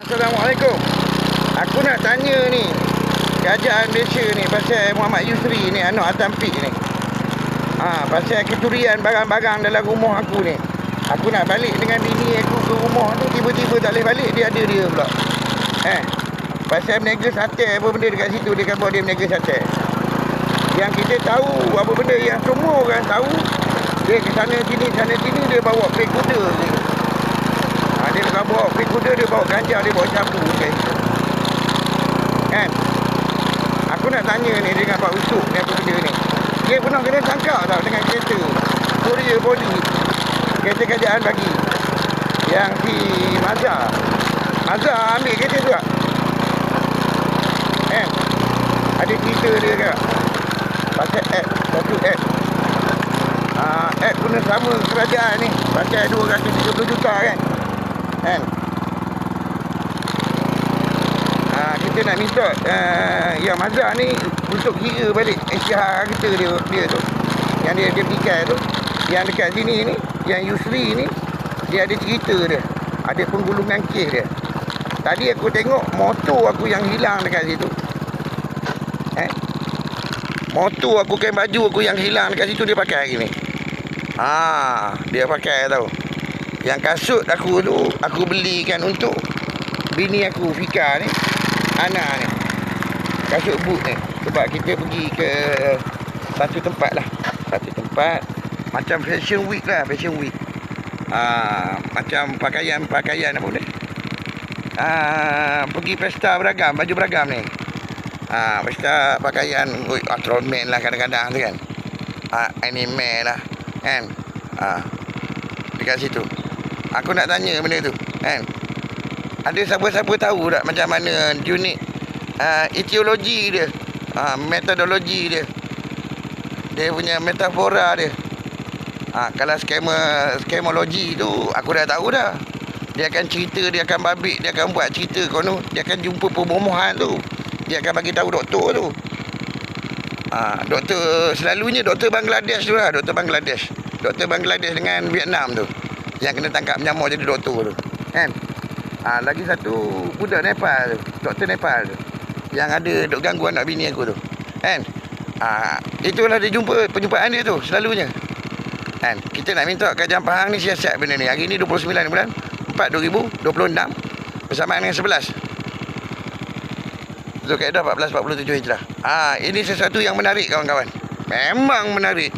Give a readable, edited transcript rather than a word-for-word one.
Assalamualaikum. Aku nak tanya ni, kerajaan Malaysia ni pasal Muhammad Yusri ni, anak Atampik ni. Pasal kecurian barang-barang dalam rumah aku ni. Aku nak balik dengan bini aku ke rumah tu, tiba-tiba tak boleh balik, dia ada dia pula. Pasal meniaga sate apa benda dekat situ, dia kata dia meniaga sate. Yang kita tahu apa benda yang semua orang tahu, dia ke sana sini dia bawa pek kuda je. Dia nak bawa pek kuda, dia bawa ganja, dia bawa sabu kan. Aku nak tanya ni dengan Pak Usuk ni apa benda ni. Dia pernah kena tangkap tau dengan kereta Korea Body, kereta kerajaan bagi. Yang si Mazhar ambil kereta tu tak? Ada cerita dia ke pasal satu app guna sama kerajaan ni pasal 230 juta kan. Kita nak minta yang Mazhar ni untuk kira balik isytihar kita dia tu, yang dia fikir tu, yang dekat sini ni, yang Yusri ni, dia ada cerita dia, ada penggulungan kes dia. Tadi aku tengok motor aku yang hilang dekat situ. Motor aku, kain baju aku yang hilang dekat situ dia pakai hari ni. Dia pakai tau. Yang kasut aku tu aku belikan untuk bini aku Fika ni, anak ni. Kasut boot ni. Sebab kita pergi ke satu tempat macam fashion week lah, macam pakaian apa boleh. Pergi pesta beragam, baju beragam ni. Pesta pakaian Ultraman lah kadang-kadang tu kan. Anime lah kan. Dekat situ aku nak tanya benda tu kan. Ada siapa-siapa tahu tak macam mana unit etiologi dia, metodologi dia, dia punya metafora dia. Kalau skemologi tu aku dah tahu dah. Dia akan cerita, dia akan babik, dia akan buat cerita kono, dia akan jumpa pembomohan tu, dia akan bagi tahu doktor tu. Doktor selalunya doktor Bangladesh tu lah, doktor Bangladesh dengan Vietnam tu yang kena tangkap menyamar jadi doktor tu kan. Lagi satu budak Nepal tu, doktor Nepal tu yang ada duk ganggu anak bini aku tu kan. Itulah dia perjumpaan dia tu selalunya kan. Kita nak minta Kerajaan Pahang ni siasat benda ni. Hari ni 29 bulan 4 2026 bersamaan dengan 11 Zulkaidah 1447 Hijrah. Ini sesuatu yang menarik kawan-kawan. Memang menarik.